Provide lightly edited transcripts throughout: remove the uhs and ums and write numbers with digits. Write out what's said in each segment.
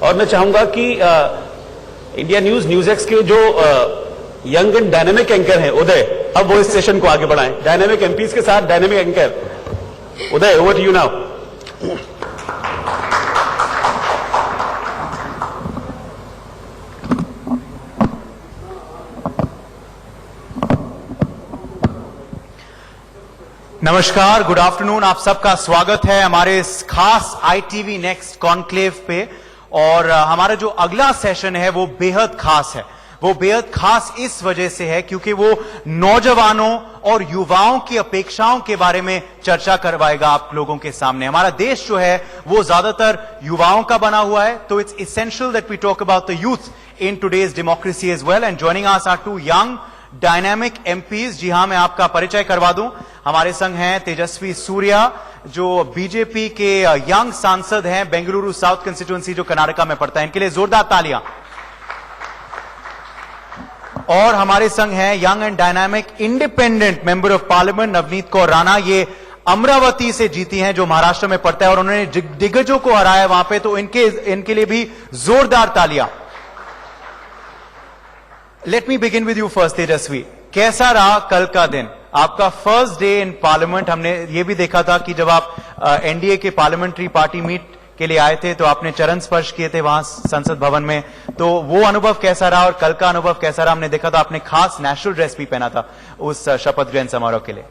और मैं चाहूंगा कि इंडिया न्यूज एक्स के जो यंग एंड डायनेमिक एंकर हैं उदय, अब वो इस सेशन को आगे बढ़ाएं। डायनेमिक एमपीज के साथ dynamic anchor Uday, over to you now. नमस्कार, गुड आफ्टरनून। आप सबका स्वागत है हमारे इस खास ITV नेक्स्ट कॉन्क्लेव पे। और हमारा जो अगला सेशन है वो बेहद खास है। वो बेहद खास इस वजह से है क्योंकि वो नौजवानों और युवाओं की अपेक्षाओं के बारे में चर्चा करवाएगा आप लोगों के सामने। हमारा देश जो है वो ज्यादातर युवाओं का बना हुआ है, तो it's essential that we talk about the youth in today's democracy as well. And joining us are two young dynamic MPs. जी हां, मैं आपका परिचय करवा दूं। हमारे संग हैं तेजस्वी सूर्या, जो बीजेपी के यंग सांसद हैं, बेंगलुरु साउथ कंस्टिट्यूएंसी जो कर्नाटका में पड़ता है। इनके लिए जोरदार तालियां। और हमारे संग हैं young and dynamic independent member of parliament Navneet Kaur Rana. ये अमरावती से जीती हैं जो महाराष्ट्र में पड़ता है और उन्होंने दिग्गजों को हराया वहां पे, तो इनके लिए भी जोरदार तालियां। Let me begin with you first Tejashwi. कैसा रहा कल का दिन, आपका फर्स्ट डे इन पार्लियामेंट? हमने ये भी देखा था कि जब आप एनडीए के पार्लियामेंट्री पार्टी मीट के लिए आए थे तो आपने चरण स्पर्श किए थे वहां संसद भवन में, तो वो अनुभव कैसा रहा और कल का अनुभव कैसा रहा? हमने देखा था आपने खास नेशनल ड्रेस भी पहना था उस शपथ ग्रहण समारोह के लिए।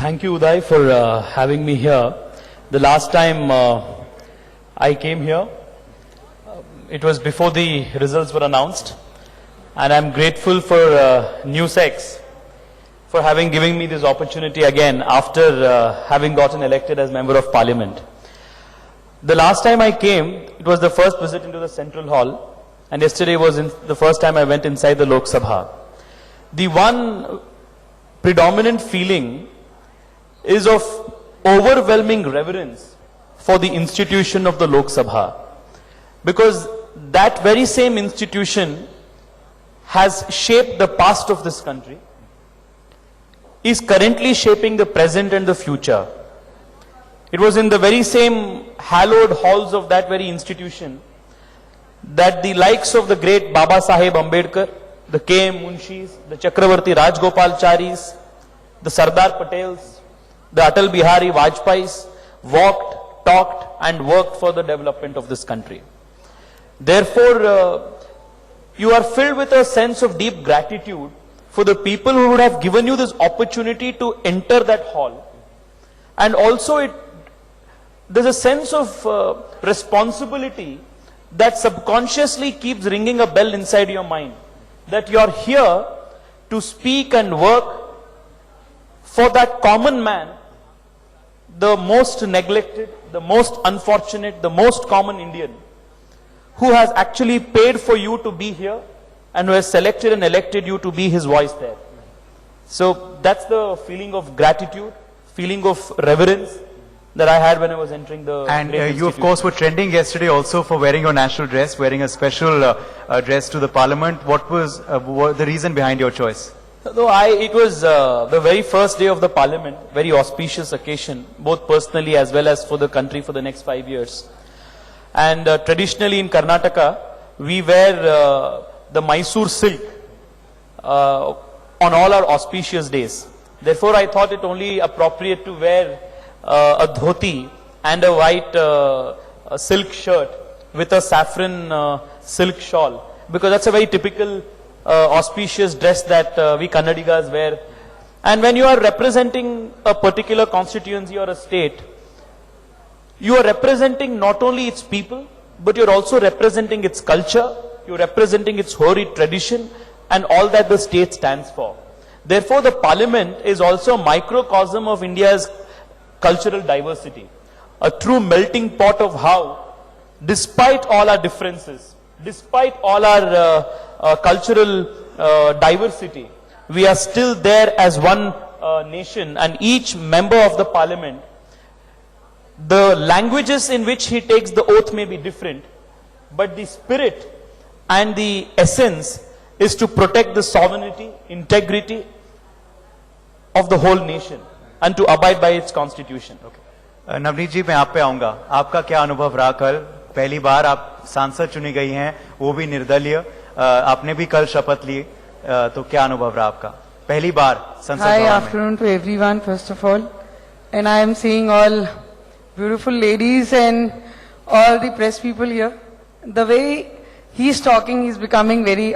Thank you, Uday, for having me here. The last time I came here, it was before the results were announced, and I'm grateful for NewsX for having given me this opportunity again after having gotten elected as Member of Parliament. The last time I came, it was the first visit into the Central Hall, and yesterday was the first time I went inside the Lok Sabha. The one predominant feeling is of overwhelming reverence for the institution of the Lok Sabha, because that very same institution has shaped the past of this country, is currently shaping the present and the future. It was in the very same hallowed halls of that very institution that the likes of the great Baba Saheb Ambedkar, the K.M. Munshis, the Chakravarti Rajgopalcharis, the Sardar Patels, the Atal Bihari Vajpayis walked, talked and worked for the development of this country. Therefore, you are filled with a sense of deep gratitude for the people who would have given you this opportunity to enter that hall. And also there's a sense of responsibility that subconsciously keeps ringing a bell inside your mind, that you are here to speak and work for that common man, the most neglected, the most unfortunate, the most common Indian, who has actually paid for you to be here and who has selected and elected you to be his voice there. So that's the feeling of gratitude, feeling of reverence that I had when I was entering the And you of course were trending yesterday also for wearing your national dress, wearing a special dress to the parliament. What was the reason behind your choice? No, it was the very first day of the parliament, very auspicious occasion, both personally as well as for the country for the next 5 years. And traditionally in Karnataka, we wear the Mysore silk on all our auspicious days. Therefore, I thought it only appropriate to wear a dhoti and a white silk shirt with a saffron silk shawl, because that's a very typical auspicious dress that we Kannadigas wear. And when you are representing a particular constituency or a state, you are representing not only its people, but you're also representing its culture, you're representing its hoary tradition and all that the state stands for. Therefore, the parliament is also a microcosm of India's cultural diversity, a true melting pot of how, despite all our differences, despite all our cultural diversity, we are still there as one nation, and each member of the parliament, the languages in which he takes the oath may be different, but the spirit and the essence is to protect the sovereignty, integrity of the whole nation and to abide by its constitution. Navneet जी, मैं आप पे आऊंगा। आपका क्या अनुभव रहा कल? पहली बार आप सांसद चुनी गई हैं, वो भी निर्दलीय। आपने भी कल शपथ ली, तो क्या अनुभव रहा आपका पहली बार संसद Hi, भवन में? afternoon to everyone, first of all. And I am seeing all beautiful ladies and all the press people here. The way he's talking, he's becoming very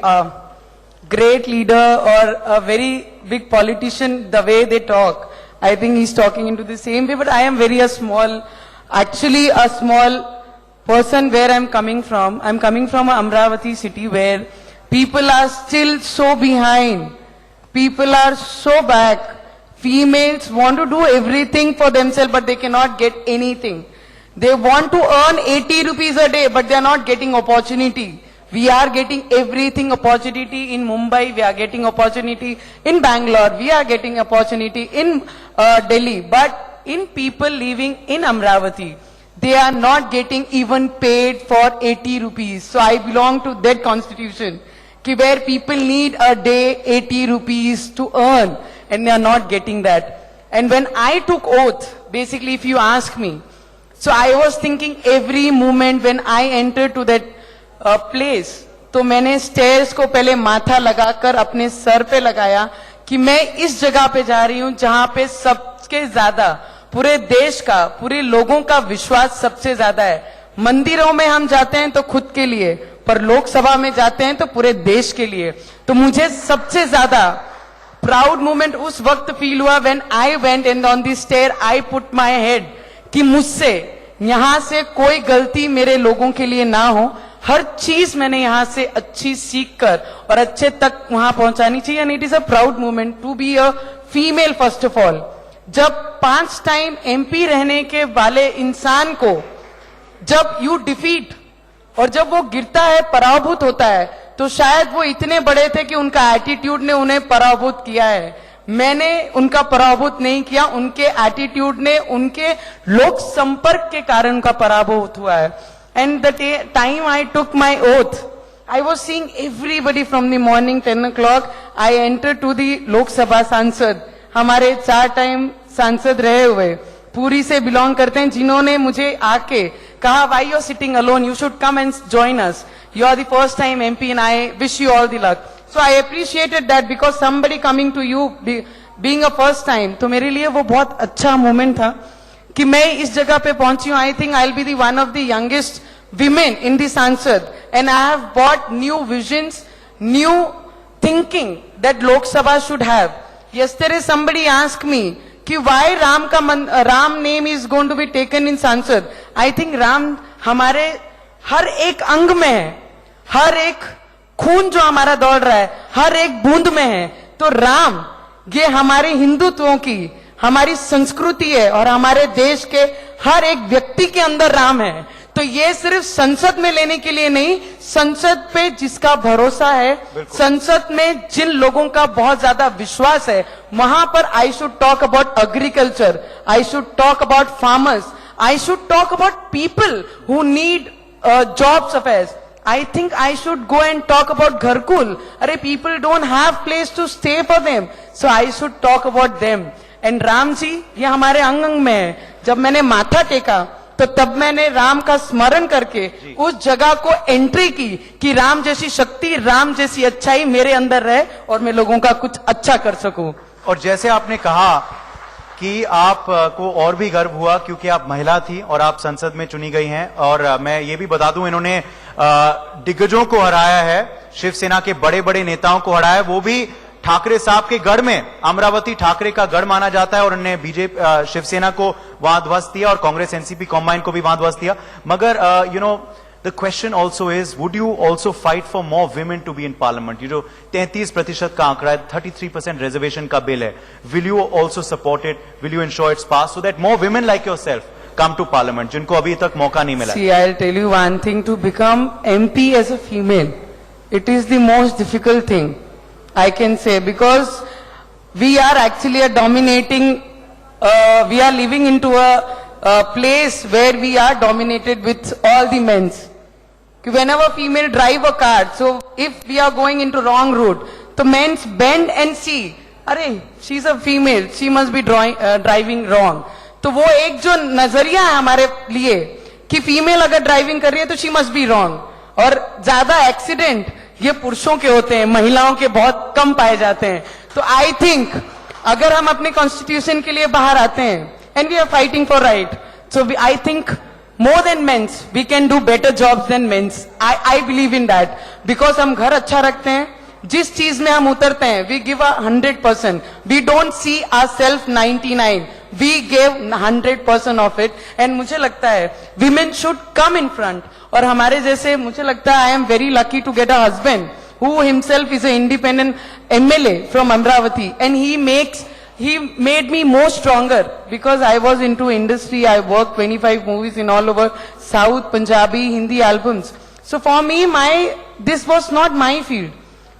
great leader or a very big politician, the way they talk. I think he's talking into the same way, but I am very actually a small person where I'm coming from. I'm coming from Amravati city where people are still so behind. People are so back. Females want to do everything for themselves, but they cannot get anything. They want to earn 80 rupees a day, but they are not getting opportunity. We are getting everything opportunity in Mumbai. We are getting opportunity in Bangalore. We are getting opportunity in Delhi. But in people living in Amravati, they are not getting even paid for 80 rupees. So I belong to that constitution, where people need a day 80 rupees to earn, and they are not getting that. And when I took oath, basically if you ask me, so I was thinking every moment when I entered to that place, तो मैंने stairs को पहले माथा लगाकर अपने sir पे लगाया कि मैं इस जगह पे जा रही हूं जहां पे सबसे ज्यादा पूरे देश का, पूरे लोगों का विश्वास सबसे ज्यादा है। मंदिरों में हम जाते हैं तो खुद के लिए, पर लोकसभा में जाते हैं तो पूरे देश के लिए। तो मुझे सबसे ज्यादा प्राउड मोमेंट उस वक्त फील हुआ when I went and on the stair I put my head, कि मुझसे यहां से कोई गलती मेरे लोगों के लिए ना हो। हर चीज मैंने यहां से अच्छी सीख कर और अच्छे तक वहां पहुंचानी चाहिए। And it is a proud moment to be a female first of all. जब 5 टाइम एमपी रहने के वाले इंसान को जब यू डिफीट और जब वो गिरता है, पराभूत होता है, तो शायद वो इतने बड़े थे कि उनका एटीट्यूड ने उन्हें पराभूत किया है। मैंने उनका पराभूत नहीं किया, उनके एटीट्यूड ने, उनके लोक संपर्क के कारण उनका पराभूत हुआ है। And the time I took my oath, I was seeing everybody from the morning 10 o'clock. I entered to the Lok Sabha सांसद, हमारे 4 टाइम सांसद रहे हुए पूरी से बिलोंग करते हैं, जिन्होंने मुझे आके कहा, why you are sitting alone, you should come and join us, you are the first time MP and I wish you all the luck. So I appreciated that because somebody coming to you being a first time, तो मेरे लिए वो बहुत अच्छा moment था कि मैं इस जगह पे पहुंची हूँ। I think I'll be the one of the youngest women in the Sansad, and I have brought new visions, new thinking that Lok Sabha should have. Yesterday somebody asked me कि why Ram name is going to be taken in Sansad. I think Ram हमारे हर एक अंग में है, हर एक खून जो हमारा दौड़ रहा है हर एक बूंद में है। तो राम ये हमारे हिंदुत्वों की, हमारी संस्कृति है और हमारे देश के हर एक व्यक्ति के अंदर राम है। तो ये सिर्फ संसद में लेने के लिए नहीं, संसद पे जिसका भरोसा है, संसद में जिन लोगों का बहुत ज्यादा विश्वास है, वहां पर I should talk about agriculture, I should talk about farmers, I should talk about people who need jobs affairs. I think I should go and talk about Gharkul. अरे people don't have place to stay for them, so I should talk about them. And Ram ji ये हमारे अंग अंग में है। जब मैंने माथा टेका तो तब मैंने राम का स्मरण करके उस जगह को एंट्री की कि राम जैसी शक्ति, राम जैसी अच्छाई मेरे अंदर रहे और मैं लोगों का कुछ अच्छा कर सकूं। और जैसे आपने कहा कि आप को और भी गर्व हुआ क्योंकि आप महिला थी और आप संसद में चुनी गई हैं। और मैं ये भी बता दूं, इन्होंने दिग्गजों को हराया है, शिवसेना के बड़े बड़े नेताओं को हराया है, वो भी ठाकरे साहब के गढ़ में। अमरावती ठाकरे का गढ़ माना जाता है और उन्होंने बीजेपी शिवसेना को वहां ध्वस्त दिया और कांग्रेस एनसीपी कॉम्बाइन को भी वहां ध्वस्त दिया। मगर you know the question also is, would you also fight for more women to be in parliament? ये जो 33% का आंकड़ा है, 33% रिजर्वेशन का बिल है, will you also support it? Will you ensure it's pass so that more women like your self come to parliament, जिनको अभी तक मौका नहीं मिला? See, I'll tell you one thing, to become MP as a female, it is the most difficult thing I can say, because we are actually a dominating, we are living into a place where we are dominated with all the men. Whenever female drive a car, so if we are going into wrong route, the men bend and see, अरे she is a female, she must be driving wrong. तो वो एक जो नजरिया है हमारे लिए कि फीमेल अगर ड्राइविंग कर रही है तो शी मस्ट बी रॉन्ग। और ज्यादा एक्सीडेंट ये पुरुषों के होते हैं, महिलाओं के बहुत कम पाए जाते हैं। तो आई थिंक अगर हम अपने कॉन्स्टिट्यूशन के लिए बाहर आते हैं and we are fighting for right, so I think more than men's we can do better jobs than men's. I believe in that because हम घर अच्छा रखते हैं, जिस चीज में हम उतरते हैं we give 100%. We don't see ourselves 99, we give 100% of it. And मुझे लगता है women should come in front. और हमारे जैसे मुझे लगता है I am very lucky to get a husband who himself is an independent MLA from Amravati, and he made me more stronger because I was into industry. I worked 25 movies in all over South, Punjabi, Hindi albums. So for me, this was not my field.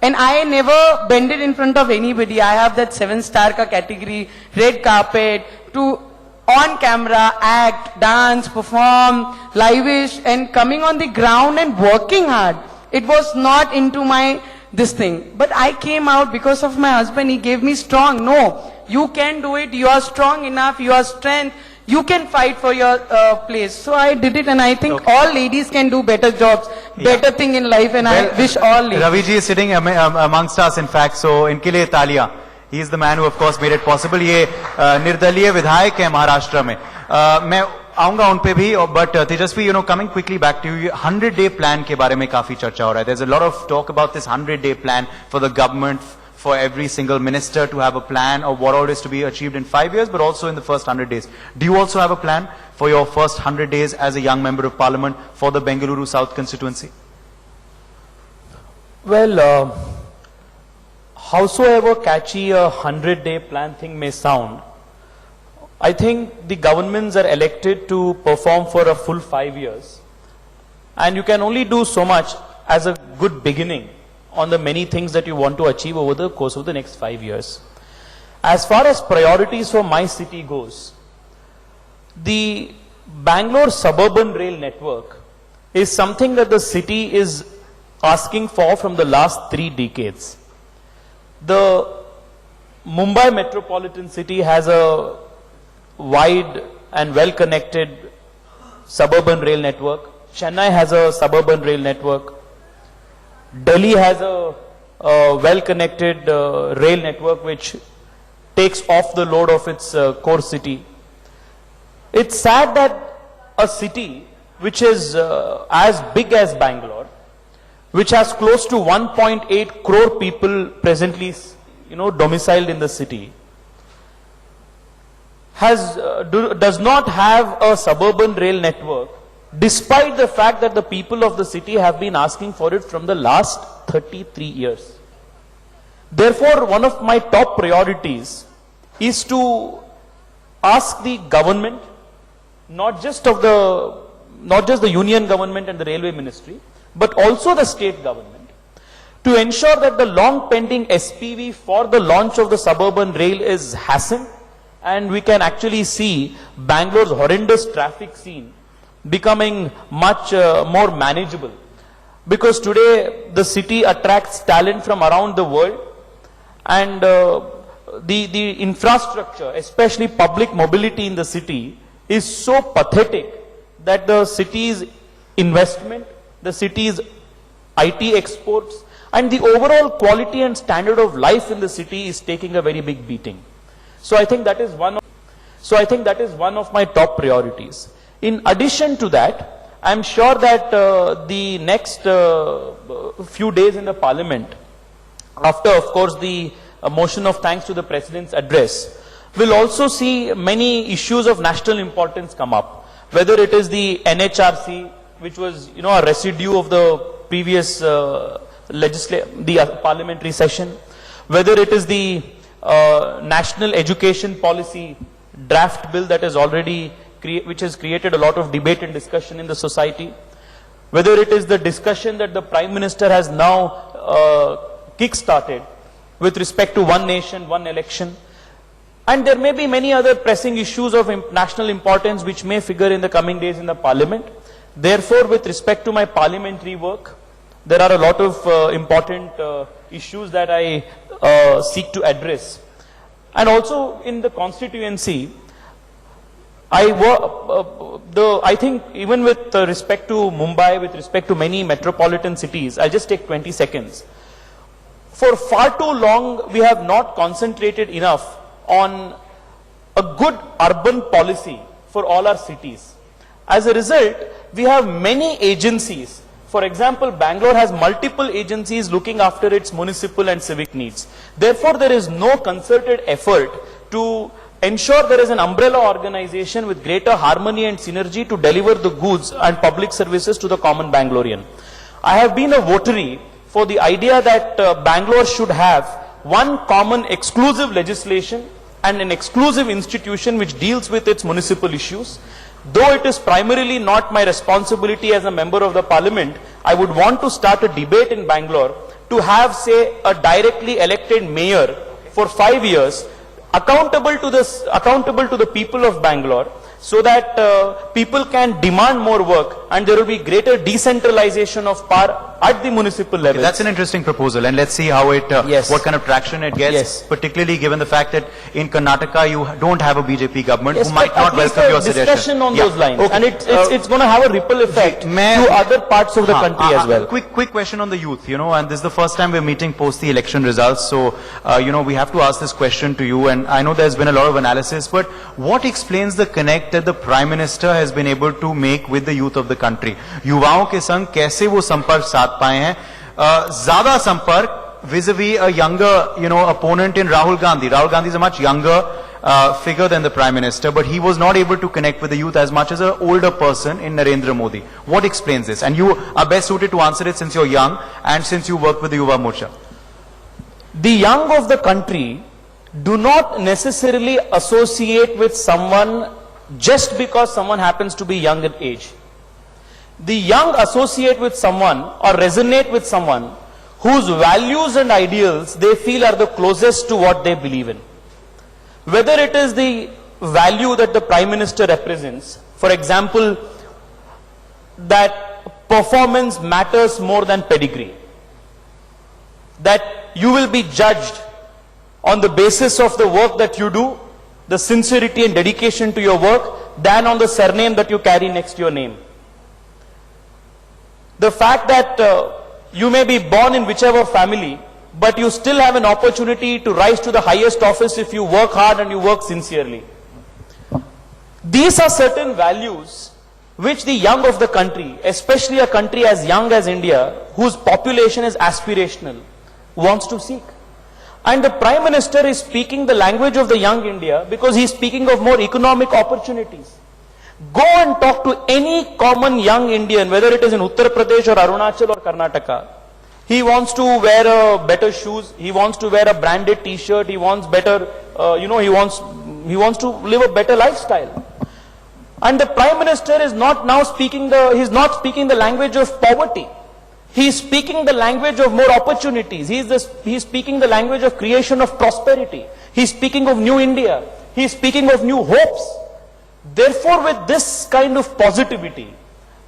And I never bended in front of anybody. I have that 7-star ka category, red carpet, to on camera, act, dance, perform, live-ish, and coming on the ground and working hard. It was not into this thing. But I came out because of my husband. He gave me strong. No, you can do it. You are strong enough. You are strength. You can fight for your place. So I did it, and I think all ladies can do better jobs, better thing in life, and I wish all ladies. Ravi ji is sitting amongst us, in fact, so इनके लिए तालियां. He is the man who, of course, made it possible. ये निर्दलीय विधायक है महाराष्ट्र में. मैं आऊंगा उन पे भी, but Tejashwi, coming quickly back to you, 100-day plan के बारे में काफी चर्चा हो रहा है. There's a lot of talk about this 100-day plan for the government, for every single minister to have a plan of what all is to be achieved in 5 years, but also in the first 100 days. Do you also have a plan for your first 100 days as a young member of parliament for the Bengaluru South constituency? Well, howsoever catchy a 100-day plan thing may sound, I think the governments are elected to perform for a full 5 years. And you can only do so much as a good beginning on the many things that you want to achieve over the course of the next 5 years. As far as priorities for my city goes, the Bangalore suburban rail network is something that the city is asking for from the last 3 decades. The Mumbai metropolitan city has a wide and well-connected suburban rail network. Chennai has a suburban rail network. Delhi has a well-connected rail network which takes off the load of its core city. It's sad that a city which is as big as Bangalore, which has close to 1.8 crore people presently, domiciled in the city, does not have a suburban rail network, despite the fact that the people of the city have been asking for it from the last 33 years. Therefore, one of my top priorities is to ask the government, not just the union government and the railway ministry, but also the state government, to ensure that the long pending SPV for the launch of the suburban rail is hastened, and we can actually see Bangalore's horrendous traffic scene becoming much more manageable. Because today the attracts talent from around the world, and the infrastructure, especially public mobility in the city, is so pathetic that the city's investment, the city's IT exports, and the overall quality and standard of life in the city is taking a very big beating. So I think that is one of my top priorities. In addition to that, I'm sure that the next few days in the parliament, after of course the motion of thanks to the president's address, will also see many issues of national importance come up. Whether it is the NHRC, which was a residue of the previous parliamentary session, whether it is the national education policy draft bill that is already which has created a lot of debate and discussion in the society, whether it is the discussion that the Prime Minister has now kick-started with respect to one nation, one election, and there may be many other pressing issues of national importance which may figure in the coming days in the Parliament. Therefore, with respect to my parliamentary work, there are a lot of important issues that I seek to address. And also in the constituency, I think even with respect to Mumbai, with respect to many metropolitan cities, I'll just take 20 seconds. For far too long, we have not concentrated enough on a good urban policy for all our cities. As a result, we have many agencies. For example, Bangalore has multiple agencies looking after its municipal and civic needs. Therefore, there is no concerted effort to ensure there is an umbrella organization with greater harmony and synergy to deliver the goods and public services to the common Bangalorean. I have been a votary for the idea that Bangalore should have one common exclusive legislation and an exclusive institution which deals with its municipal issues. Though it is primarily not my responsibility as a member of the parliament, I would want to start a debate in Bangalore to have, say, a directly elected mayor for 5 years, accountable to the people of Bangalore, so that people can demand more work and there will be greater decentralization of power at the municipal level. That's an interesting proposal, and let's see how it, Yes. what kind of traction it gets, Yes. particularly given the fact that in Karnataka you don't have a BJP government Yes, who might but not at least welcome a your suggestion. discussion on Yeah. those lines, Okay. and it's going to have a ripple effect मैं- to other parts of the country as well. Quick question on the youth, and this is the first time we're meeting post the election results, so, we have to ask this question to you, and I know there's been a lot of analysis, but what explains the connect that the Prime Minister has been able to make with the youth of the country? युवाओं के संग कैसे वो संपर्क साध पाए हैं? ज़्यादा संपर्क vis-a-vis a younger, opponent in Rahul Gandhi. Rahul Gandhi is a much younger figure than the Prime Minister, but he was not able to connect with the youth as much as an older person in Narendra Modi. What explains this? And you are best suited to answer it since you're young and since you work with the Yuva Morcha. The young of the country do not necessarily associate with someone just because someone happens to be young in age. The young associate with someone or resonate with someone whose values and ideals they feel are the closest to what they believe in. Whether it is the value that the Prime Minister represents, for example, that performance matters more than pedigree, that you will be judged on the basis of the work that you do, the sincerity and dedication to your work, than on the surname that you carry next to your name. The fact that you may be born in whichever family, but you still have an opportunity to rise to the highest office if you work hard and you work sincerely. These are certain values which the young of the country, especially a country as young as India, whose population is aspirational, wants to seek. And the Prime Minister is speaking the language of the young India because he is speaking of more economic opportunities. Go and talk to any common young Indian, whether it is in Uttar Pradesh or Arunachal or Karnataka. He wants to wear better shoes, he wants to wear a branded t-shirt, he wants better, he wants to live a better lifestyle. And the Prime Minister is not now speaking the language of poverty. He is speaking the language of more opportunities. He is speaking the language of creation of prosperity. He is speaking of new India. He is speaking of new hopes. Therefore, with this kind of positivity,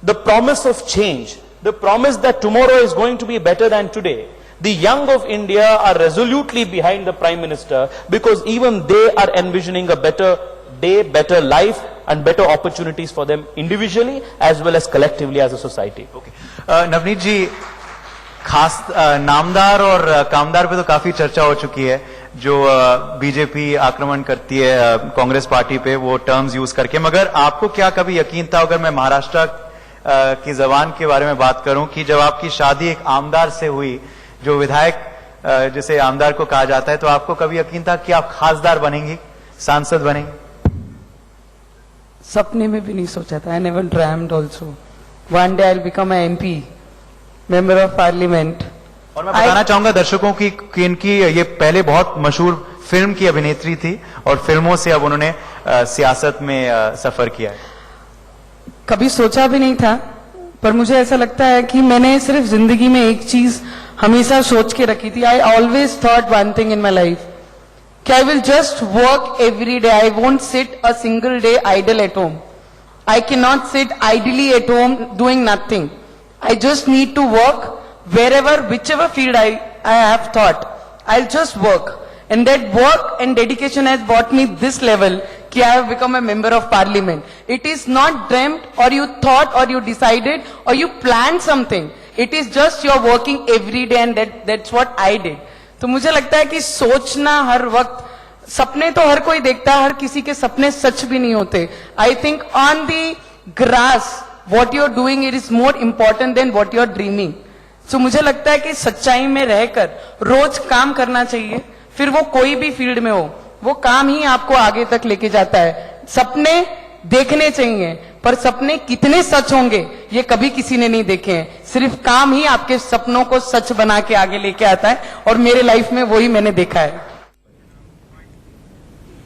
the promise of change, the promise that tomorrow is going to be better than today, the young of India are resolutely behind the Prime Minister because even they are envisioning a better day, better life and better opportunities for them individually as well as collectively as a society. Okay. Navneet जी, खास नामदार और कामदार पे तो काफी चर्चा हो चुकी है, जो बीजेपी आक्रमण करती है कांग्रेस पार्टी पे वो टर्म्स यूज करके, मगर आपको क्या कभी यकीन था, अगर मैं महाराष्ट्र की जबान के बारे में बात करूं, कि जब आपकी शादी एक आमदार से हुई, जो विधायक जिसे आमदार को कहा जाता है, तो आपको कभी यकीन था कि आप खासदार बनेंगी, सांसद बनेंगी? सपने में भी नहीं सोचा था. I never dreamed also. One day I'll become a MP, member of parliament. और मैं बताना चाहूंगा दर्शकों की कि इनकी ये पहले बहुत मशहूर फिल्म की अभिनेत्री थी और फिल्मों से अब उन्होंने सियासत में सफर किया है. कभी सोचा भी नहीं था, पर मुझे ऐसा लगता है कि मैंने सिर्फ जिंदगी में एक चीज हमेशा सोच के रखी थी. I always thought one thing in my life, कि I will just work every day. I won't sit a single day idle at home. I cannot sit idly at home doing nothing. I just need to work wherever, whichever field I have thought. I'll just work. And that work and dedication has brought me this level कि I have become a member of parliament. It is not dreamt or you thought or you decided or you planned something. It is just you're working every day and that's what I did. तो मुझे लगता है कि सोचना हर वक्त, सपने तो हर कोई देखता है, हर किसी के सपने सच भी नहीं होते. I think on the grass, what you're doing, it is more important than what you're dreaming. So मुझे लगता है कि सच्चाई में रहकर रोज काम करना चाहिए, फिर वो कोई भी फील्ड में हो, वो काम ही आपको आगे तक लेके जाता है. सपने देखने चाहिए, पर सपने कितने सच होंगे ये कभी किसी ने नहीं देखे हैं. सिर्फ काम ही आपके सपनों को सच बना के आगे लेके आता है, और मेरे लाइफ में वही मैंने देखा है.